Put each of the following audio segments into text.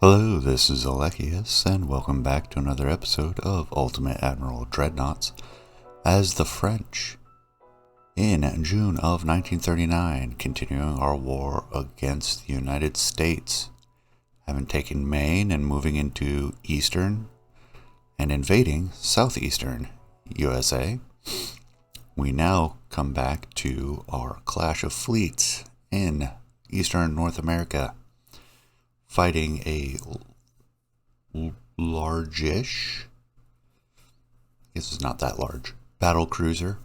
Hello, this is Alechius, and welcome back to another episode of Ultimate Admiral Dreadnoughts as the French in June of 1939, continuing our war against the United States, having taken Maine and moving into eastern and invading southeastern USA. We now come back to our clash of fleets in eastern North America, fighting a largish, I guess it's not that large, battle cruiser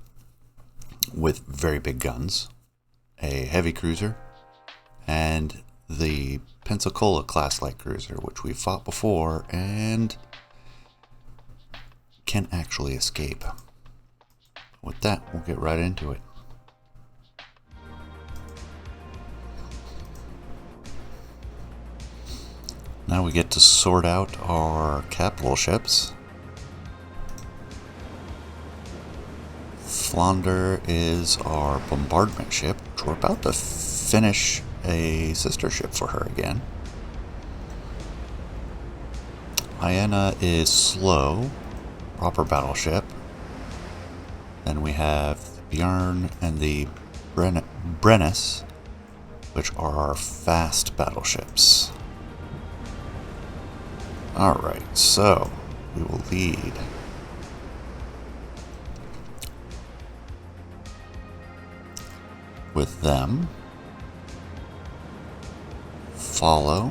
with very big guns, a heavy cruiser, and the Pensacola class light cruiser, which we fought before and can actually escape. With that, we'll get right into it. Now we get to sort out our capital ships. Flandre is our bombardment ship, which we're about to finish a sister ship for her again. Hyena is slow, proper battleship. Then we have the Bjorn and the Brennus, which are our fast battleships. Alright, so we will lead with them, follow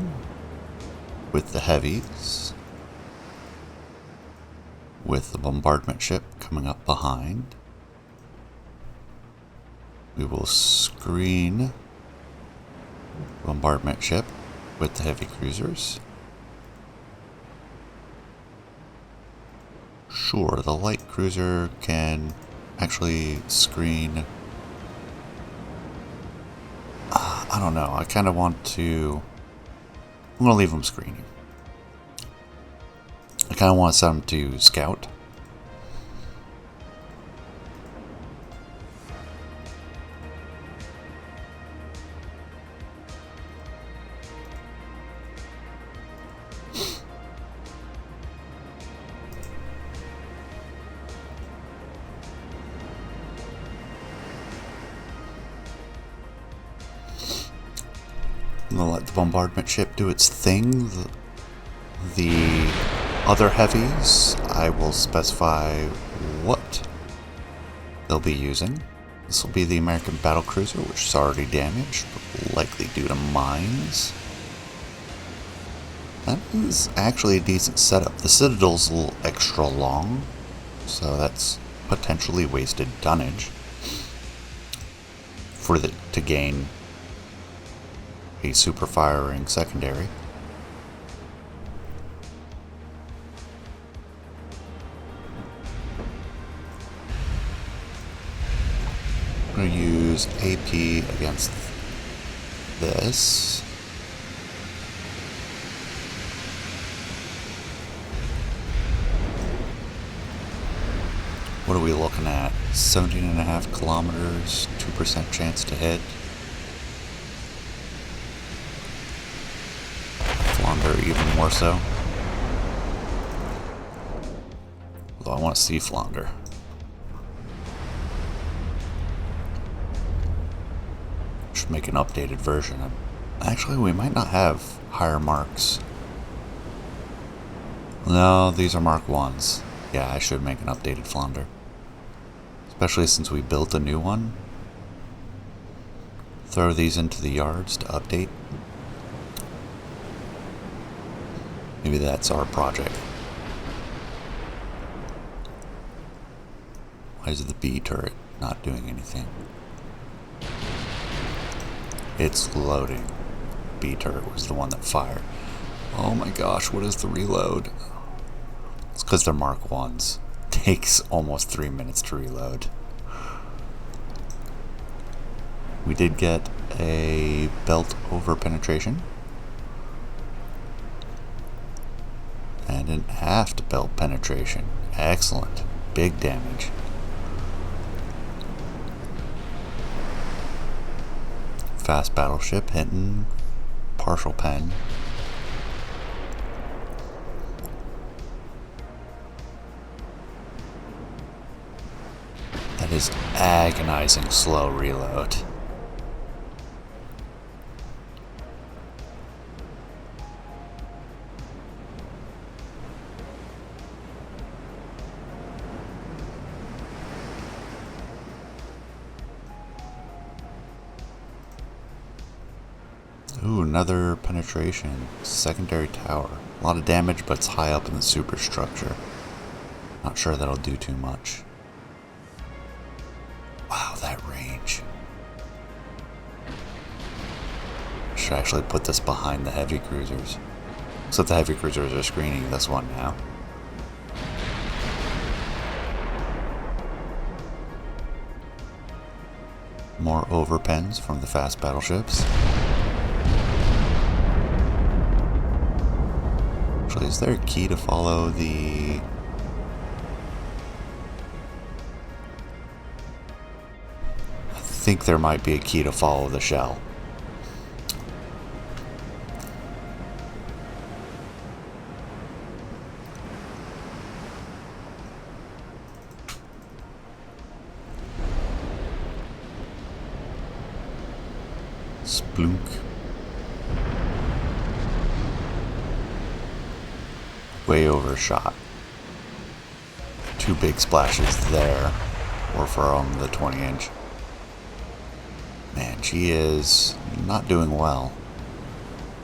with the heavies, with the bombardment ship coming up behind. We will screen bombardment ship with the heavy cruisers. Sure, the light cruiser can actually screen. I don't know. I kind of want to. I'm going to leave them screening. I kind of want some to scout. I'm going to let the bombardment ship do its thing. The other heavies, I will specify what they'll be using. This will be the American battlecruiser, which is already damaged, but likely due to mines. That is actually a decent setup. The Citadel's a little extra long, so that's potentially wasted tonnage to gain a super firing secondary. I'm going to use AP against this. What are we looking at? 17.5 kilometers, 2% chance to hit. Flandre even more so. Although I want to see Flandre. Should make an updated version of. Actually, we might not have higher marks. No, these are Mark 1s. Yeah, I should make an updated Flandre. Especially since we built a new one. Throw these into the yards to update. Maybe that's our project. Why is the B turret not doing anything? It's loading. B turret was the one that fired. Oh my gosh, what is the reload? It's because they're Mark 1s. Takes almost 3 minutes to reload. We did get a belt over penetration. And an aft belt penetration. Excellent. Big damage. Fast battleship hitting partial pen. is agonizing slow reload. Ooh, another penetration. Secondary tower. A lot of damage, but it's high up in the superstructure. Not sure that'll do too much. Wow, that range. Should actually put this behind the heavy cruisers. Except the heavy cruisers are screening this one now. More overpens from the fast battleships. Actually, is there a key to follow the... I think there might be a key to follow the shell. Splunk. Way overshot. Two big splashes there were from the 20-inch. Man, she is not doing well.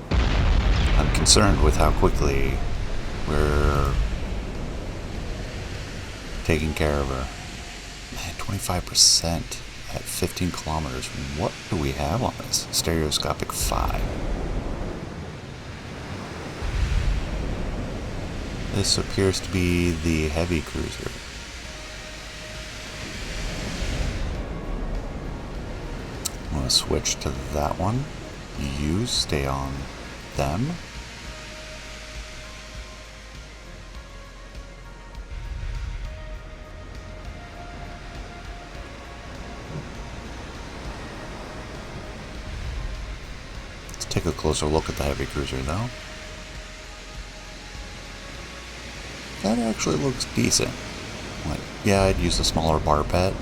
I'm concerned with how quickly we're taking care of her. Man, 25% at 15 kilometers. What do we have on this? Stereoscopic 5. This appears to be the heavy cruiser. I'm going to switch to that one. You stay on them. Let's take a closer look at the heavy cruiser though. That actually looks decent. Like, yeah, I'd use a smaller barbette.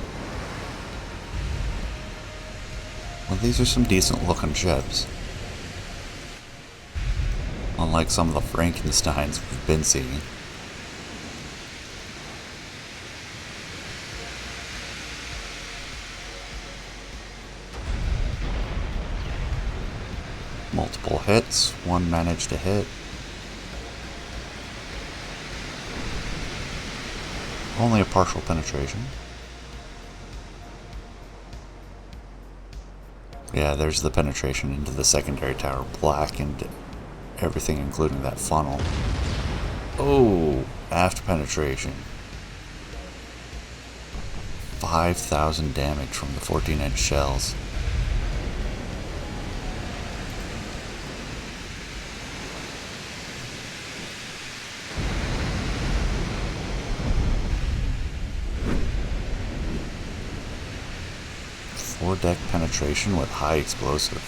Well, these are some decent looking ships. Unlike some of the Frankensteins we've been seeing. Multiple hits, one managed to hit. Only a partial penetration. Yeah, there's the penetration into the secondary tower. Blackened everything, including that funnel. Oh, aft penetration. 5,000 damage from the 14-inch shells. Four-deck penetration with high explosive.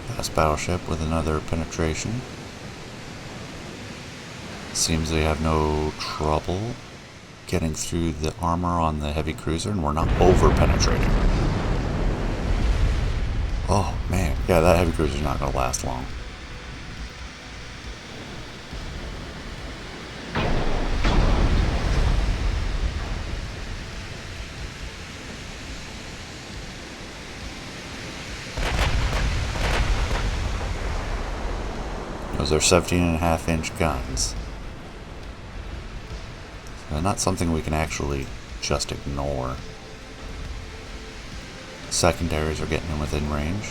Fast battleship with another penetration. Seems they have no trouble getting through the armor on the heavy cruiser, and we're not over-penetrating. Oh man, yeah, that heavy cruiser's not gonna last long. Those are 17.5-inch guns. So not something we can actually just ignore. Secondaries are getting in within range.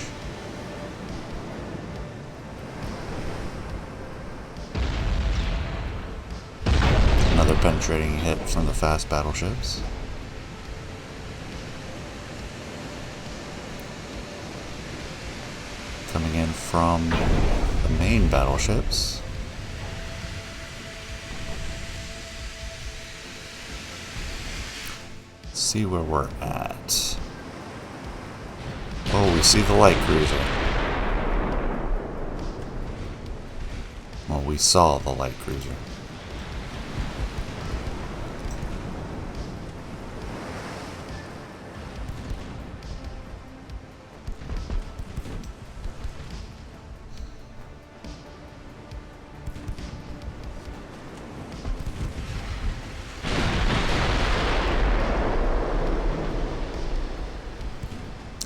Another penetrating hit from the fast battleships. Coming in from the main battleships. Let's see where we're at. Oh, we see the light cruiser. Well, we saw the light cruiser.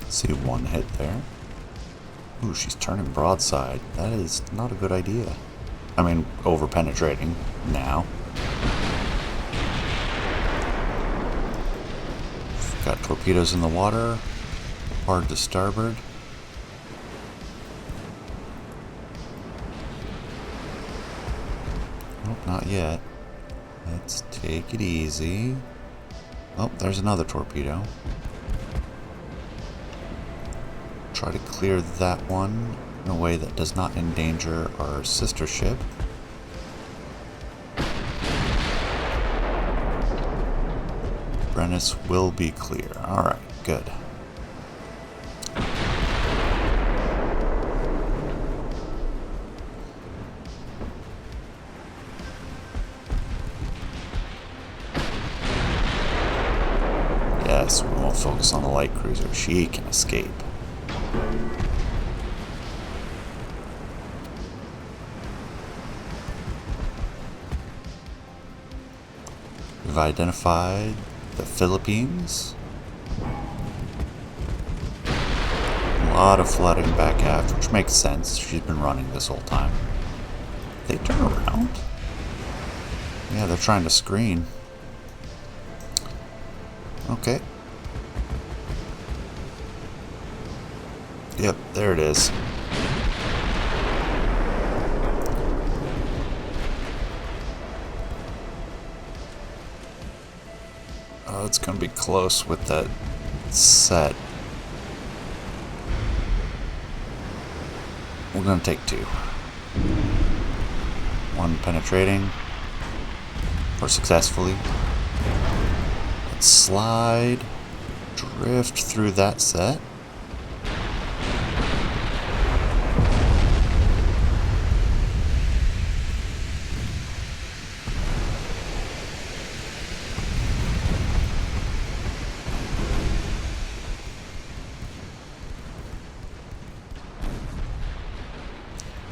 See one hit there. Ooh, she's turning broadside. That is not a good idea. I mean, over-penetrating now. Got torpedoes in the water. Hard to starboard. Nope, not yet. Let's take it easy. Oh, there's another torpedo. Try to clear that one in a way that does not endanger our sister ship. Brennus will be clear. Alright, good. Yes, we won't focus on the light cruiser. She can escape. We've identified the Philippines. A lot of flooding back aft, which makes sense. She's been running this whole time. They turn around. Yeah, they're trying to screen. Okay. Yep, there it is. Oh, it's going to be close with that set. We're going to take two. One penetrating. Or successfully. Let's slide. Drift through that set.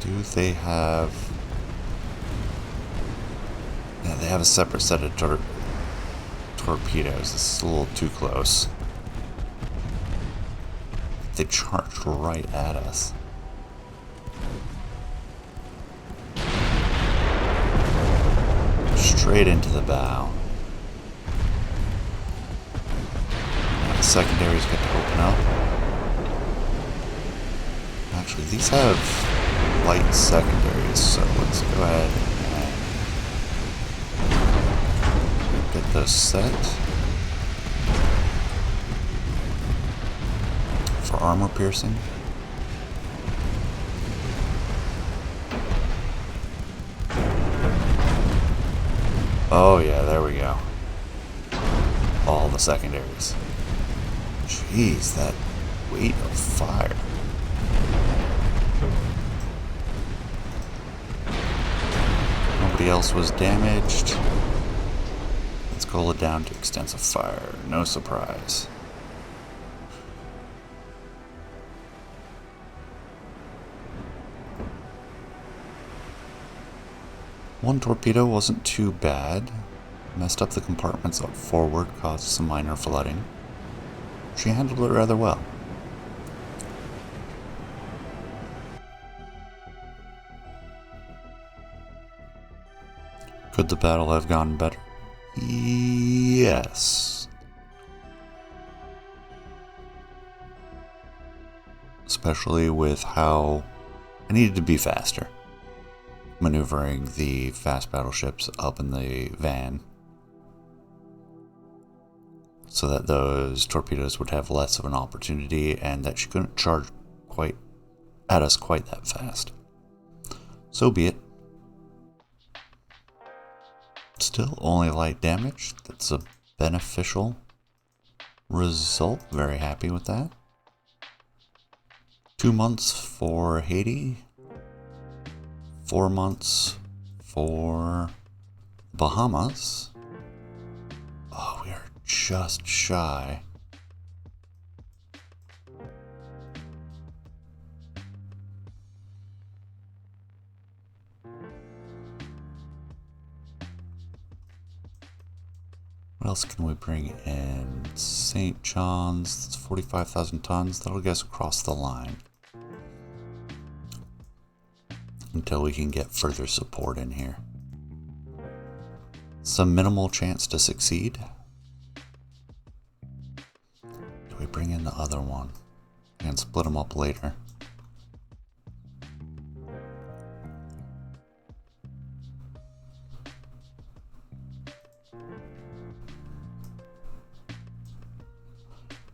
Do they have... Yeah, they have a separate set of torpedoes. This is a little too close. They charged right at us. Straight into the bow. Now the secondaries get to open up. Actually, these have light secondaries, so let's go ahead and get those set for armor piercing. Oh yeah, there we go. All the secondaries. Jeez, that weight of fire. Nobody else was damaged. Let's cool it down to extensive fire. No surprise. One torpedo wasn't too bad. Messed up the compartments up forward, caused some minor flooding. She handled it rather well. Could the battle have gone better? Yes. Especially with how I needed to be faster. Maneuvering the fast battleships up in the van so that those torpedoes would have less of an opportunity and that she couldn't charge quite at us quite that fast. So be it. Still only light damage. That's a beneficial result. Very happy with that. 2 months for Haiti. 4 months for Bahamas. Oh, we are just shy. What else can we bring in? St. John's, that's 45,000 tons. That'll get us across the line. Until we can get further support in here. Some minimal chance to succeed. Do we bring in the other one? And split them up later.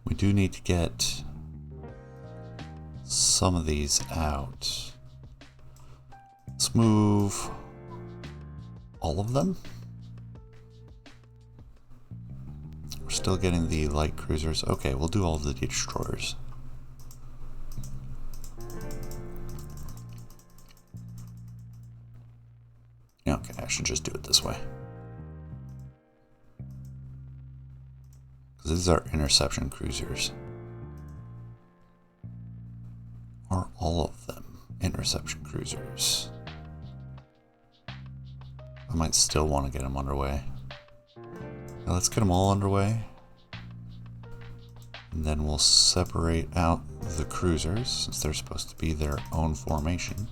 We do need to get some of these out. Let's move all of them. We're still getting the light cruisers. Okay, we'll do all of the destroyers. Okay, I should just do it this way. Because these are interception cruisers. Are all of them interception cruisers? I might still want to get them underway. Now let's get them all underway. And then we'll separate out the cruisers, since they're supposed to be their own formation.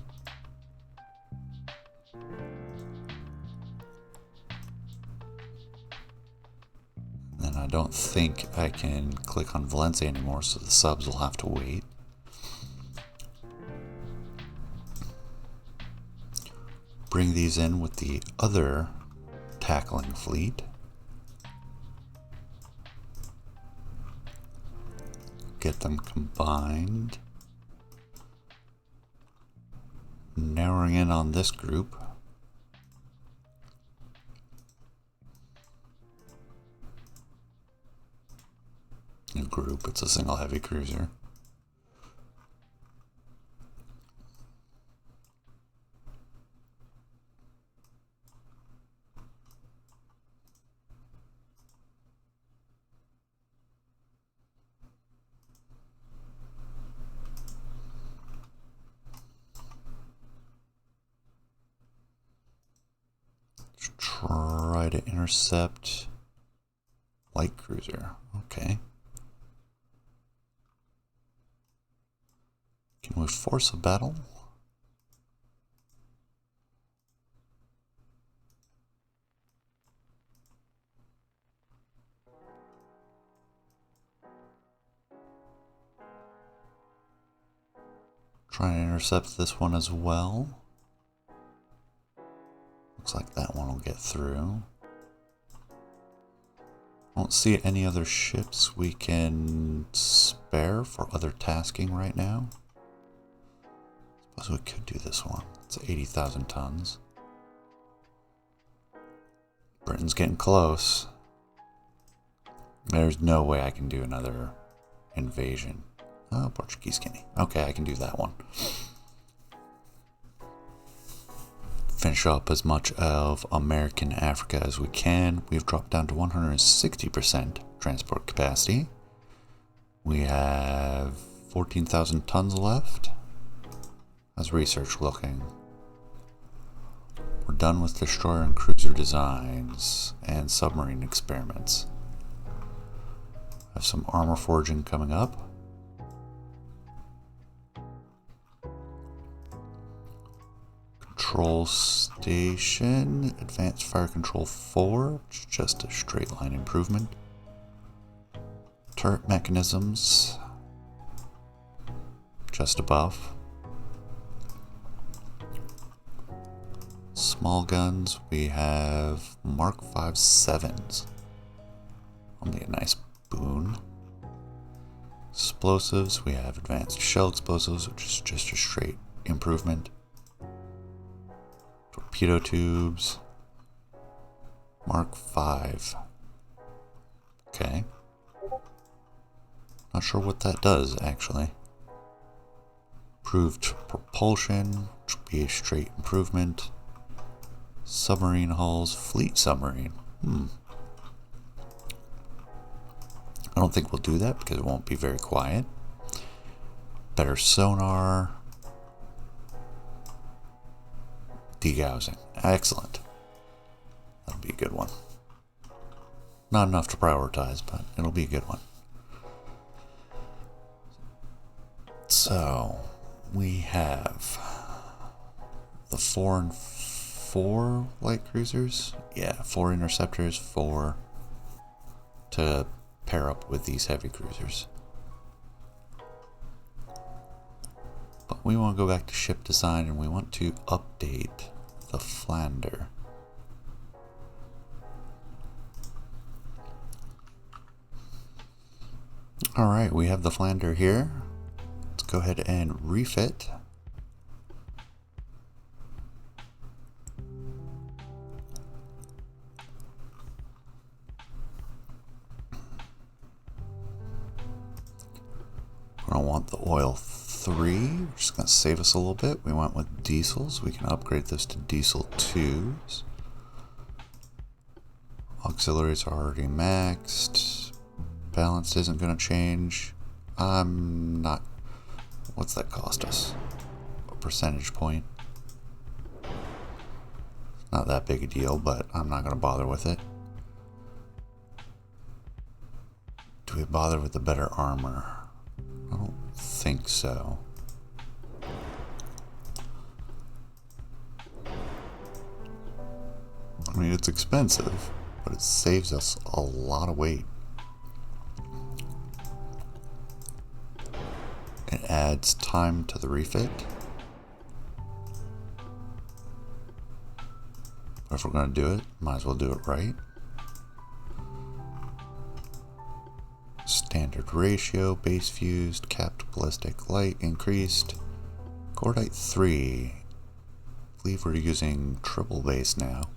And I don't think I can click on Valencia anymore, so the subs will have to wait. Bring these in with the other tackling fleet. Get them combined. Narrowing in on this group. It's a single heavy cruiser. Let's try to intercept light cruiser. Okay. Can we force a battle? Try and intercept this one as well. Looks like that one will get through. I don't see any other ships we can spare for other tasking right now. Suppose we could do this one. It's 80,000 tons. Britain's getting close. There's no way I can do another invasion. Oh, Portuguese Guinea. Okay, I can do that one. Finish up as much of American Africa as we can. We've dropped down to 160% transport capacity. We have 14,000 tons left. How's research looking? We're done with destroyer and cruiser designs and submarine experiments. Have some armor forging coming up. Control station, advanced fire control 4, which is just a straight line improvement. Turret mechanisms, just above. Small guns, we have Mark 5 7s. Only a nice boon. Explosives, we have advanced shell explosives, which is just a straight improvement. Torpedo tubes, Mark 5. Okay. Not sure what that does, actually. Improved propulsion, which would be a straight improvement. Submarine hulls, fleet submarine. I don't think we'll do that because it won't be very quiet. Better sonar. Degaussing. Excellent. That'll be a good one. Not enough to prioritize, but it'll be a good one. So, we have the 4 and 4 light cruisers. Yeah, 4 interceptors, 4 to pair up with these heavy cruisers. But we want to go back to ship design and we want to update the Flandre. Alright, we have the Flandre here. Let's go ahead and refit. We're going to want the oil 3. We're just going to save us a little bit. We went with diesels. We can upgrade this to diesel 2s. Auxiliaries are already maxed. Balanced isn't going to change. I'm not... What's that cost us? A percentage point. Not that big a deal, but I'm not going to bother with it. Do we bother with the better armor? I don't think so. I mean, it's expensive, but it saves us a lot of weight. It adds time to the refit. But if we're going to do it, might as well do it right. Standard ratio, base fused, capped ballistic light increased. Cordite 3. I believe we're using triple base now.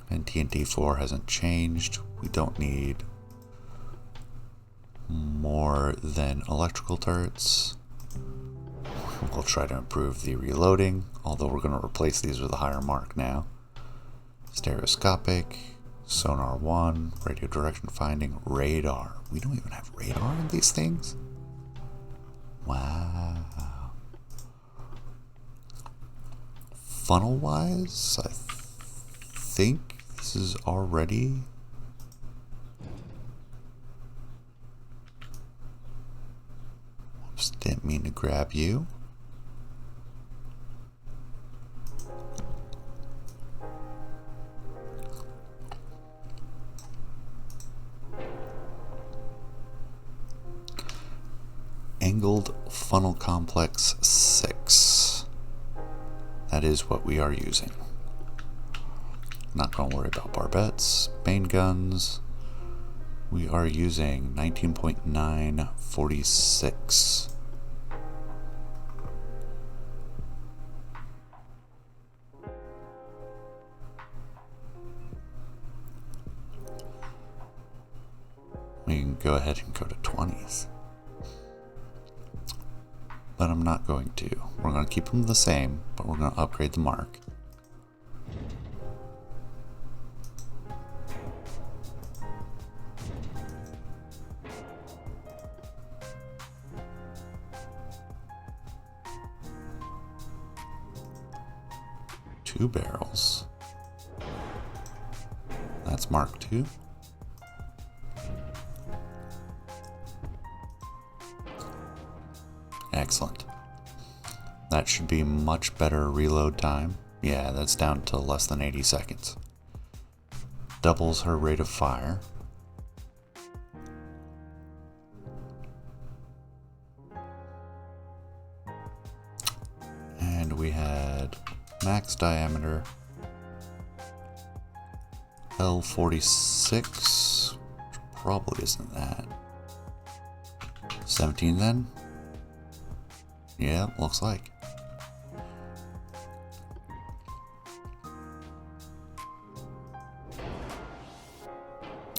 And TNT 4 hasn't changed. We don't need more than electrical turrets. We'll try to improve the reloading, although we're going to replace these with a higher mark now. Stereoscopic, sonar 1, radio direction finding, radar. We don't even have radar in these things? Wow. Funnel wise, I think this is already... Whoops, didn't mean to grab you. Angled funnel complex 6. That is what we are using. Not going to worry about barbettes, main guns. We are using 19.946. We can go ahead and go to 20s. But I'm not going to. We're going to keep them the same, but we're going to upgrade the mark. Two barrels. That's Mark II. Excellent. That should be much better reload time. Yeah, that's down to less than 80 seconds. Doubles her rate of fire. And we had max diameter L46, which probably isn't that. 17 then? Yeah, looks like.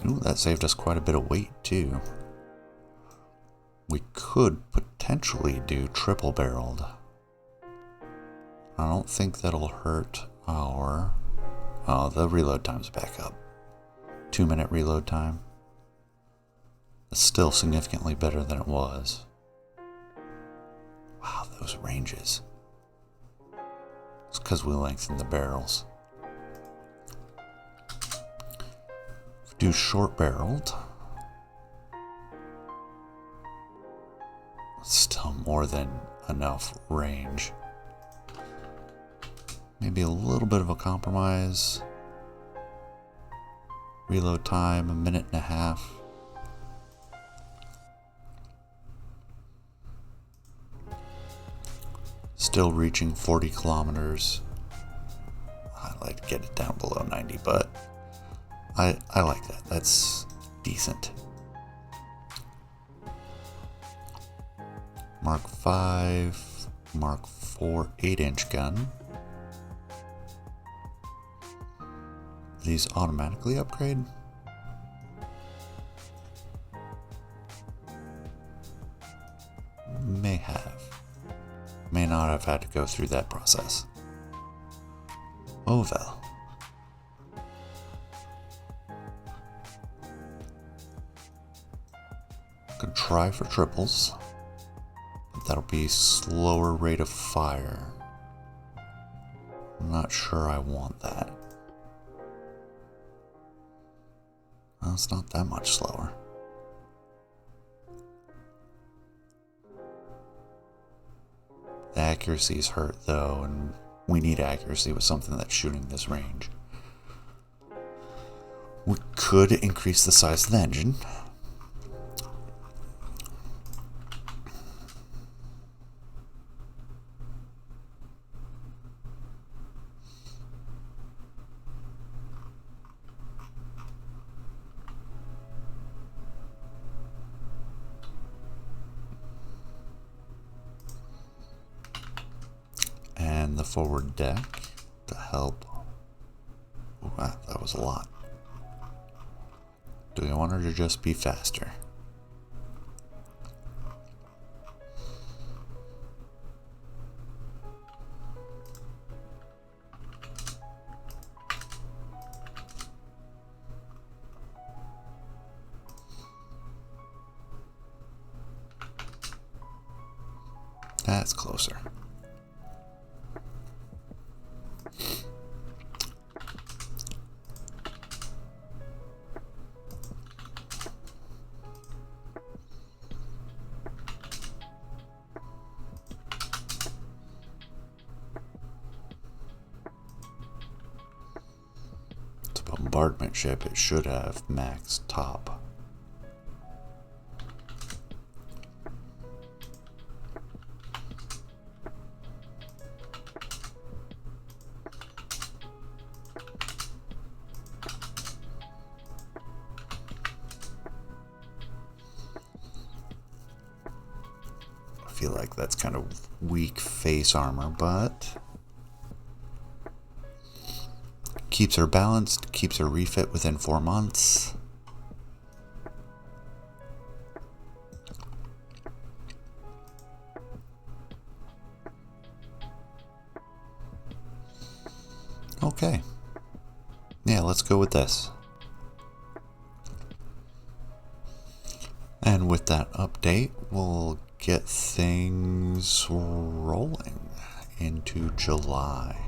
Ooh, that saved us quite a bit of weight too. could potentially do triple barreled. I don't think that'll hurt our... Oh, the reload time's back up. 2-minute reload time. It's still significantly better than it was. Wow, those ranges. It's because we lengthened the barrels. Do short barreled. Still more than enough range. Maybe a little bit of a compromise. Reload time, 1.5 minutes. Still reaching 40 kilometers. I'd like to get it down below 90, but I like that. That's decent. Mark 5, Mark 4 8-inch gun. These automatically upgrade? May have. May not have had to go through that process. Oh well. Could try for triples, but that'll be slower rate of fire. I'm not sure I want that. Well, it's not that much slower. The accuracy's hurt though, and we need accuracy with something that's shooting this range. We could increase the size of the engine. And the forward deck to help. Ooh, wow, that was a lot. Do we want her to just be faster? That's closer. Bombardment ship, it should have max top. I feel like that's kind of weak face armor, but keeps her balanced, keeps her refit within 4 months. Okay. Yeah, let's go with this. And with that update, we'll get things rolling into July.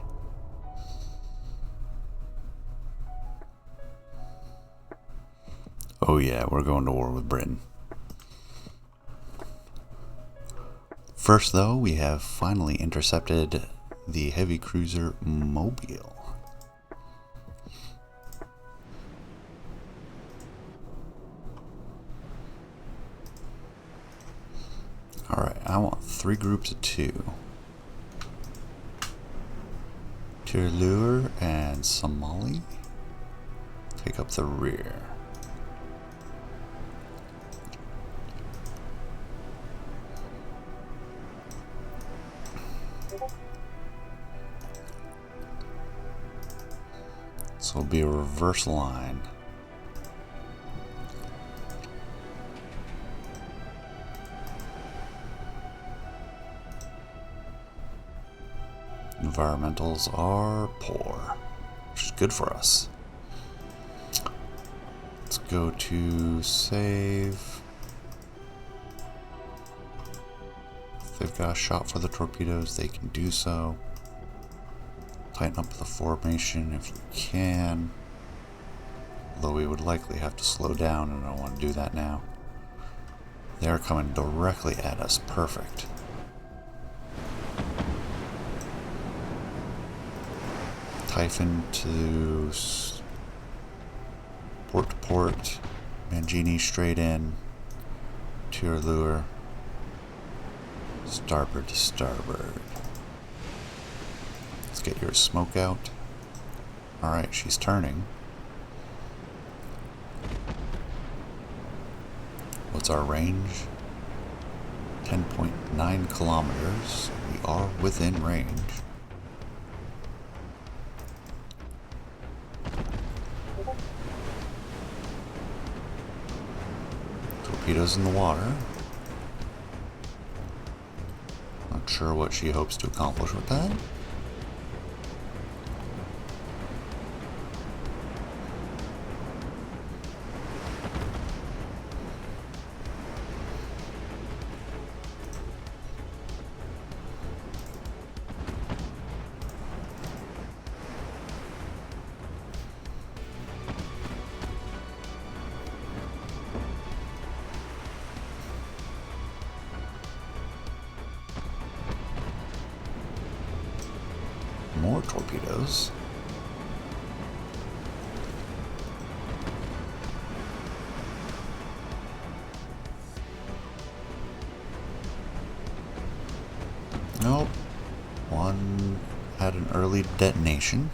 Oh yeah, we're going to war with Britain. First though, we have finally intercepted the heavy cruiser Mobile. Alright, I want 3 groups of 2. Tirlure and Somali take up the rear. So it'll be a reverse line. Environmentals are poor, which is good for us. Let's go to save. If they've got a shot for the torpedoes, they can do so. Tighten up the formation if you can. Although we would likely have to slow down, and I don't want to do that now. They're coming directly at us. Perfect. Typhon to port, Mangini straight in, to your lure, starboard to starboard. Let's get your smoke out. Alright, she's turning. What's our range? 10.9 kilometers. We are within range. Torpedoes in the water. Not sure what she hopes to accomplish with that. More torpedoes. Nope. One had an early detonation.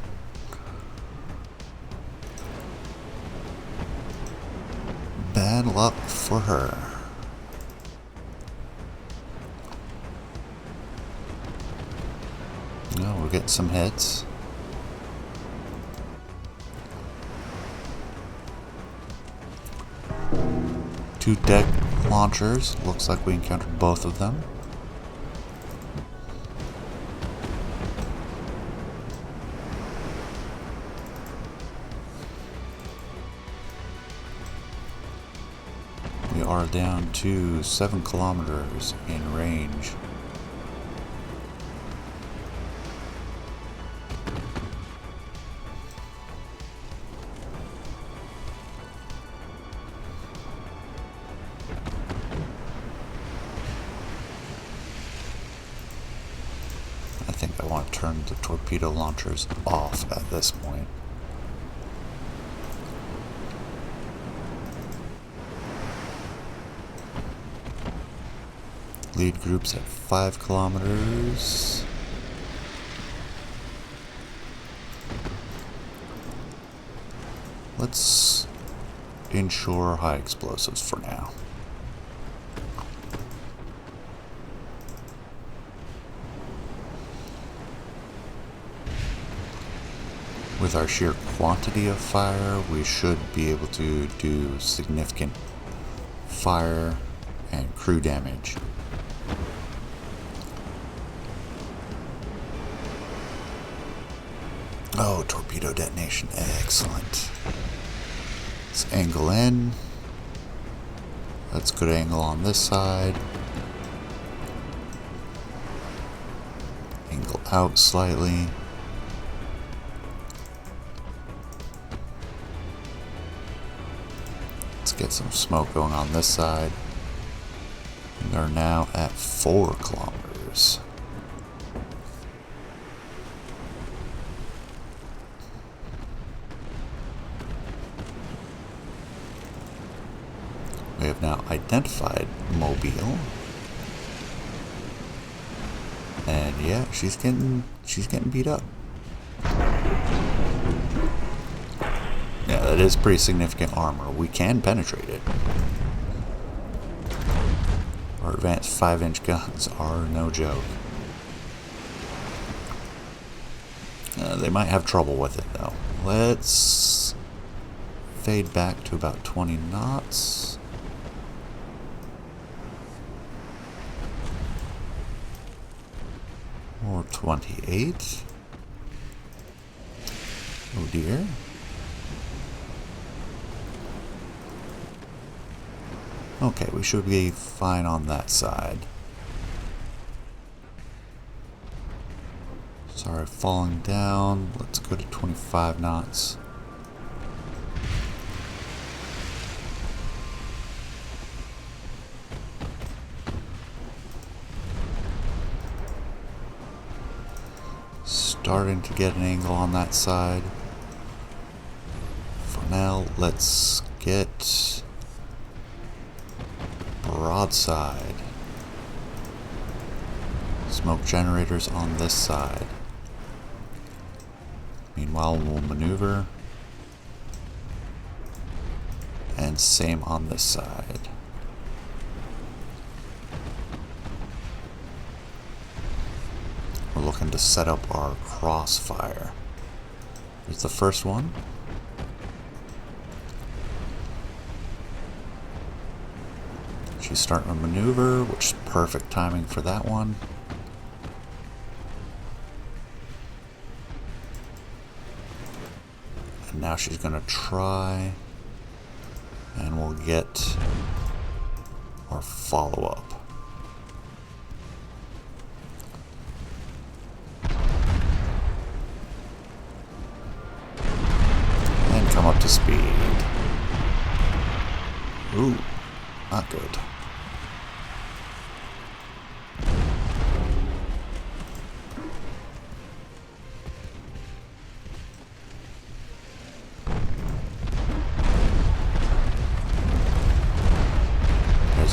Bad luck for her. No, we're getting some hits. Two deck launchers. Looks like we encountered both of them. We are down to 7 kilometers in range. I think I want to turn the torpedo launchers off at this point. Lead groups at 5 kilometers. Let's ensure high explosives for now. With our sheer quantity of fire, we should be able to do significant fire and crew damage. Oh, torpedo detonation. Excellent. Let's angle in. That's good angle on this side. Angle out slightly. Let's get some smoke going on this side. We are now at 4 kilometers. We have now identified Mobile. And yeah, she's getting beat up. Yeah, that is pretty significant armor. We can penetrate it. Our advanced 5-inch guns are no joke. They might have trouble with it though. Let's fade back to about 20 knots. Or 28. Oh dear. Okay, we should be fine on that side. Sorry, falling down. Let's go to 25 knots. Starting to get an angle on that side. For now, let's get broadside. Smoke generators on this side. Meanwhile, we'll maneuver. And same on this side. We're looking to set up our crossfire. Here's the first one. She's starting to maneuver, which is perfect timing for that one. And now she's going to try, and we'll get our follow-up. And come up to speed. Ooh, not good.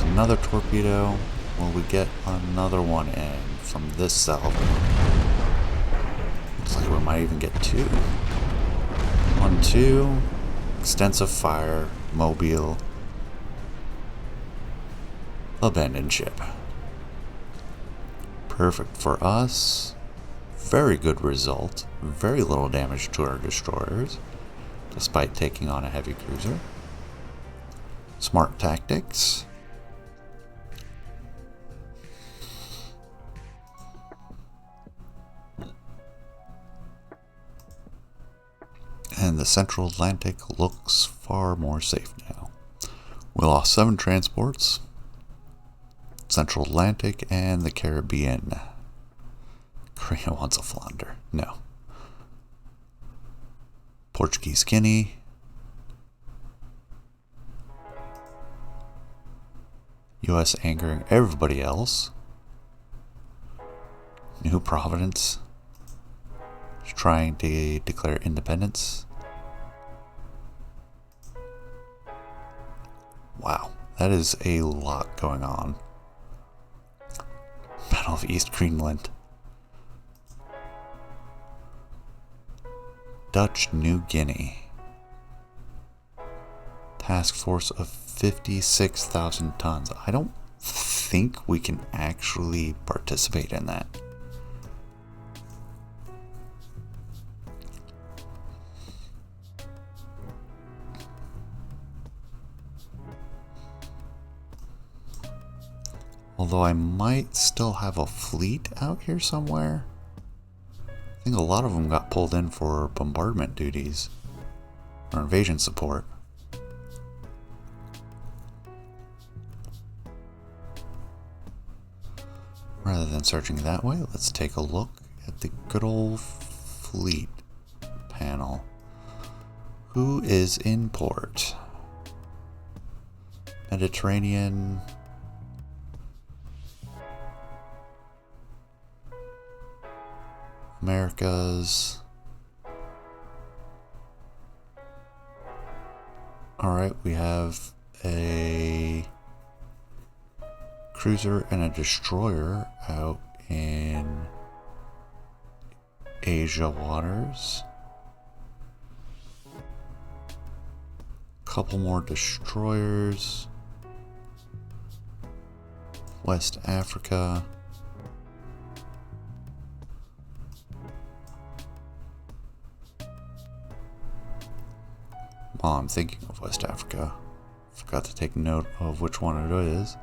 Another torpedo. Will we get another one in from this salvo? Looks like we might even get two. 1, 2. Extensive fire. Mobile. Abandoned ship. Perfect for us. Very good result. Very little damage to our destroyers, despite taking on a heavy cruiser. Smart tactics. And the Central Atlantic looks far more safe now. We lost 7 transports. Central Atlantic and the Caribbean. Korea wants a Flandre. No. Portuguese Guinea. US angering everybody else. New Providence. Trying to declare independence. Wow, that is a lot going on. Battle of East Greenland. Dutch New Guinea. Task force of 56,000 tons. I don't think we can actually participate in that. Although I might still have a fleet out here somewhere. I think a lot of them got pulled in for bombardment duties or invasion support. Rather than searching that way, let's take a look at the good old fleet panel. Who is in port? Mediterranean. Americas. Alright, we have a cruiser and a destroyer out in Asia waters. Couple more destroyers. West Africa. While I'm thinking of West Africa, forgot to take note of which one it is.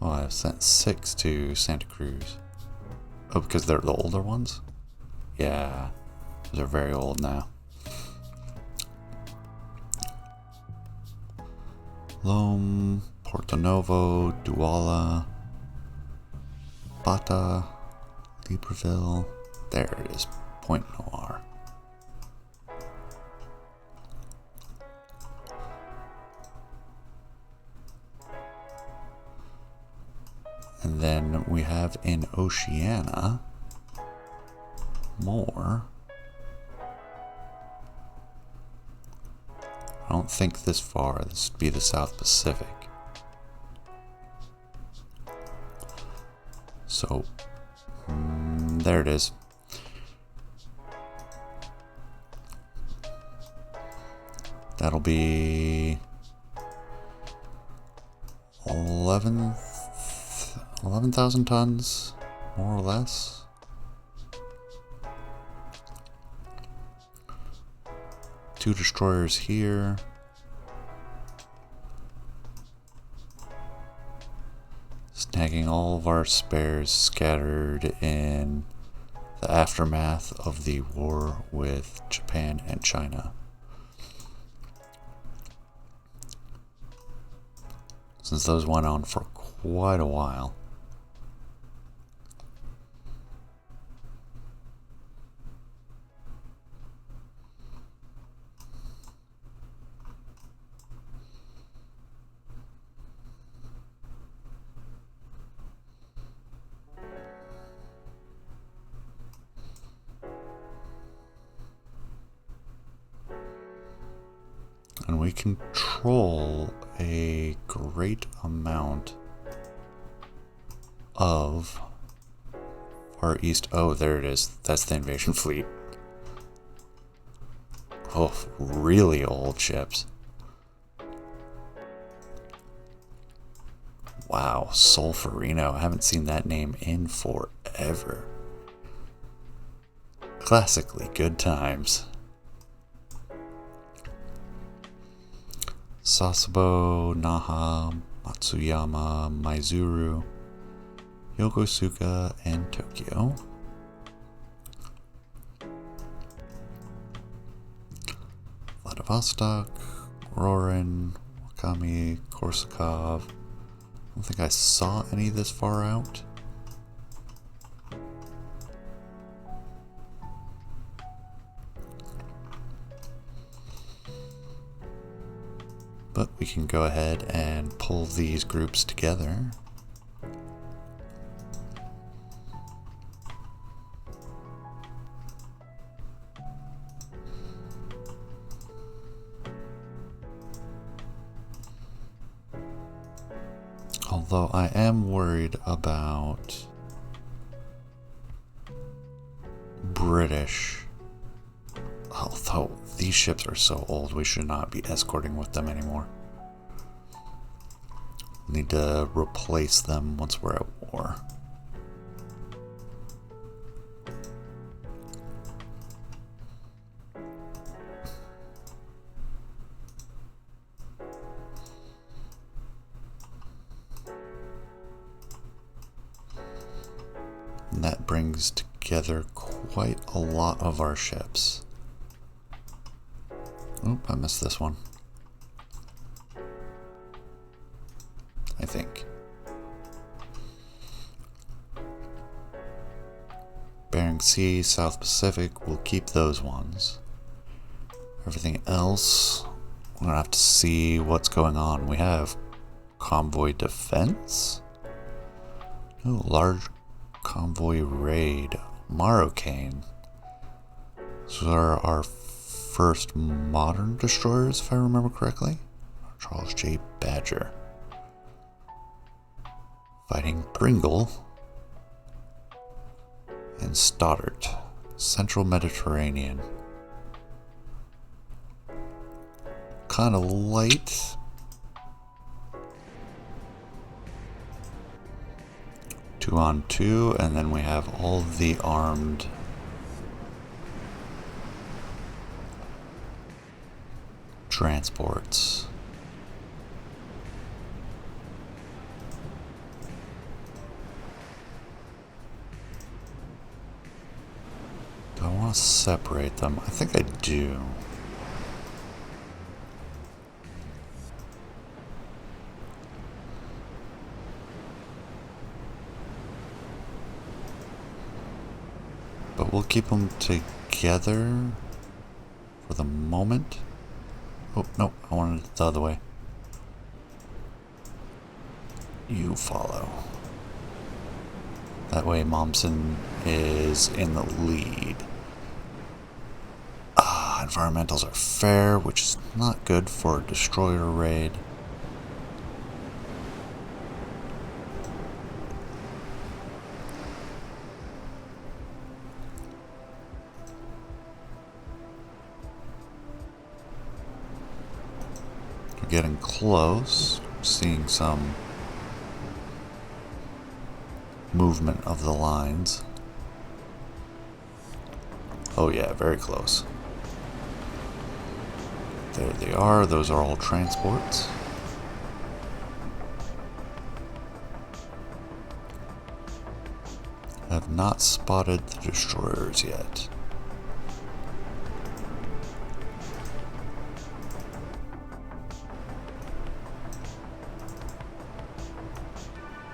Oh, I've sent 6 to Santa Cruz. Oh, because they're the older ones? Yeah, they're very old now. Lome, Porto Novo, Douala, Bata, Libreville. There it is, Point Noir. And then we have in Oceania more. I don't think this far. This would be the South Pacific. So, there it is. That'll be 11,000 tons, more or less. Two destroyers here. Snagging all of our spares scattered in the aftermath of the war with Japan and China. Since those went on for quite a while. And we control a great amount of Far East. Oh, there it is. That's the invasion fleet. Oh, really old ships. Wow, Solferino. I haven't seen that name in forever. Classically good times. Sasebo, Naha, Matsuyama, Maizuru, Yokosuka, and Tokyo. Vladivostok, Rorin, Wakami, Korsakov. I don't think I saw any this far out. But we can go ahead and pull these groups together. Although I am worried about British. Although these ships are so old, we should not be escorting with them anymore. Need to replace them once we're at war. And that brings together quite a lot of our ships. Oop, I missed this one. I think. Bering Sea, South Pacific, we'll keep those ones. Everything else, we're gonna have to see what's going on. We have convoy defense? Oh, large convoy raid. Marocane. These are our first modern destroyers, if I remember correctly. Charles J. Badger. Fighting Pringle and Stoddart. Central Mediterranean. Kind of light. Two on two, and then we have all the armed transports. want to separate them. I think I do. But we'll keep them together for the moment. Oh, no, I wanted it the other way. You follow. That way Momsen is in the lead. Environmentals are fair, which is not good for a destroyer raid. We're getting close, seeing some movement of the lines. Oh yeah, very close. There they are. Those are all transports. I have not spotted the destroyers yet.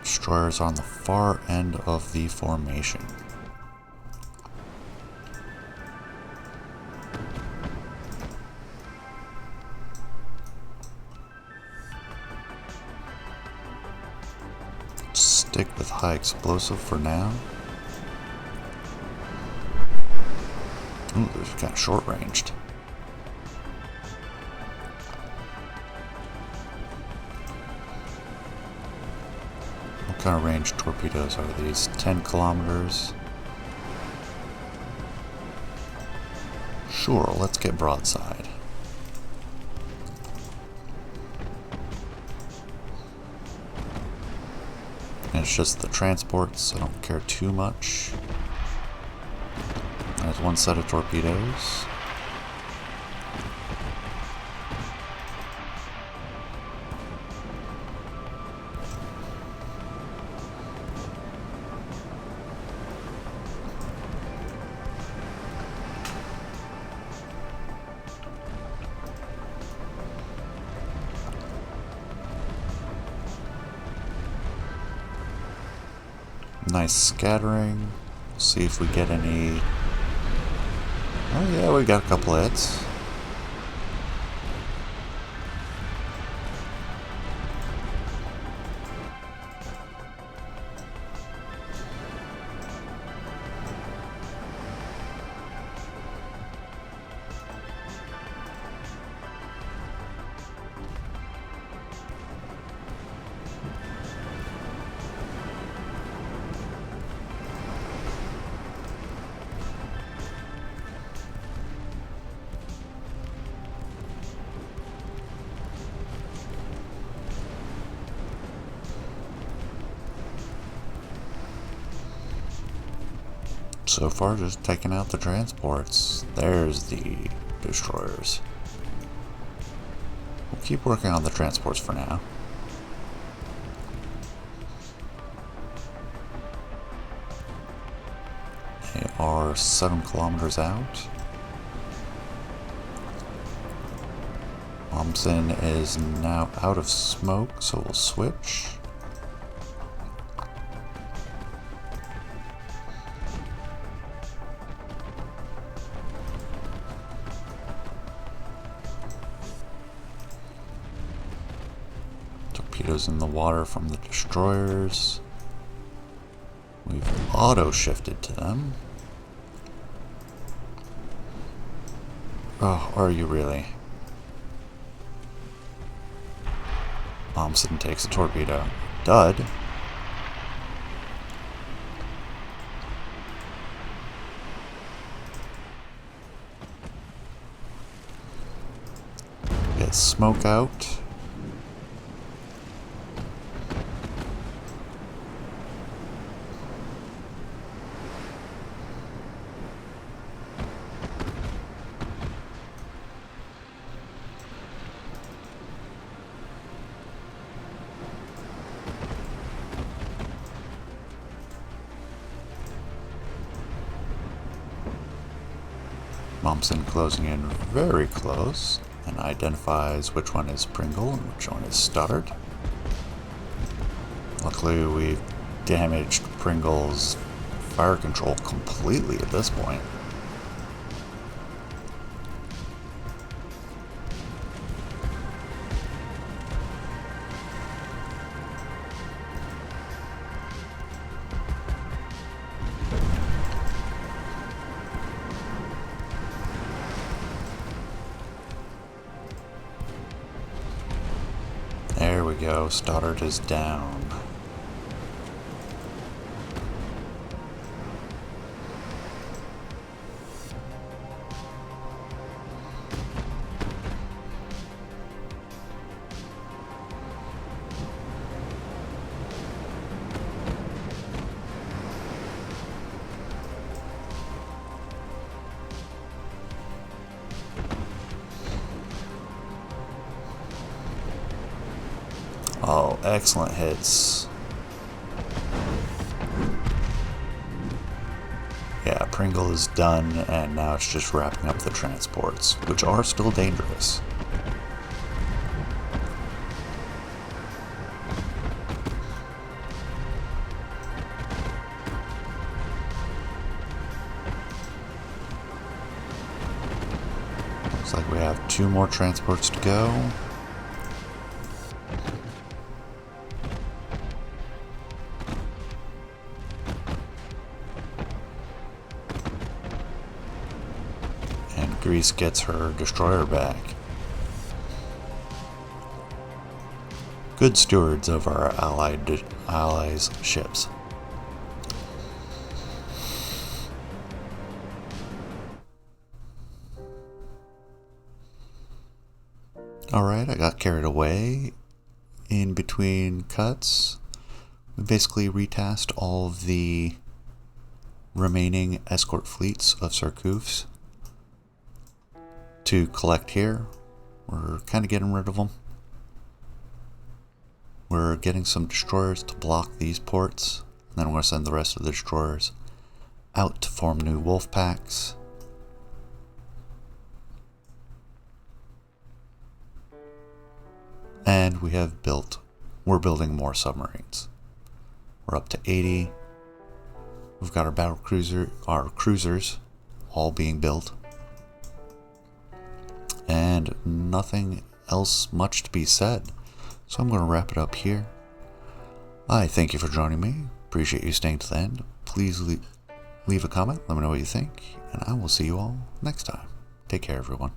Destroyers on the far end of the formation. Stick with high explosive for now. Ooh, those are kind of short ranged. What kind of range torpedoes are these? 10 kilometers? Sure, let's get broadside. And it's just the transports, so I don't care too much. There's one set of torpedoes. Nice scattering. See if we get any. Oh yeah, we got a couple hits. So far, just taking out the transports. There's the destroyers. We'll keep working on the transports for now. They are 7 kilometers out. Momsen is now out of smoke, so we'll switch. Torpedoes in the water from the destroyers. We've auto-shifted to them. Oh, are you really? Momsen takes a torpedo. Dud. Get smoke out. Thompson closing in very close and identifies which one is Pringle and which one is Stoddard. Luckily, we've damaged Pringle's fire control completely at this point. There we go, Stoddard is down. Oh, excellent hits. Yeah, Pringle is done, and now it's just wrapping up the transports, which are still dangerous. Looks like we have 2 more transports to go. Greece gets her destroyer back. Good stewards of our allies' ships. Alright, I got carried away in between cuts. We basically retasked all of the remaining escort fleets of Surcouf's to collect here. We're kind of getting rid of them. We're getting some destroyers to block these ports, and then we're going to send the rest of the destroyers out to form new wolf packs. And we're building more submarines. We're up to 80. We've got our cruisers all being built. And nothing else much to be said. So I'm going to wrap it up here. I thank you for joining me. Appreciate you staying to the end. Please leave a comment. Let me know what you think. And I will see you all next time. Take care, everyone.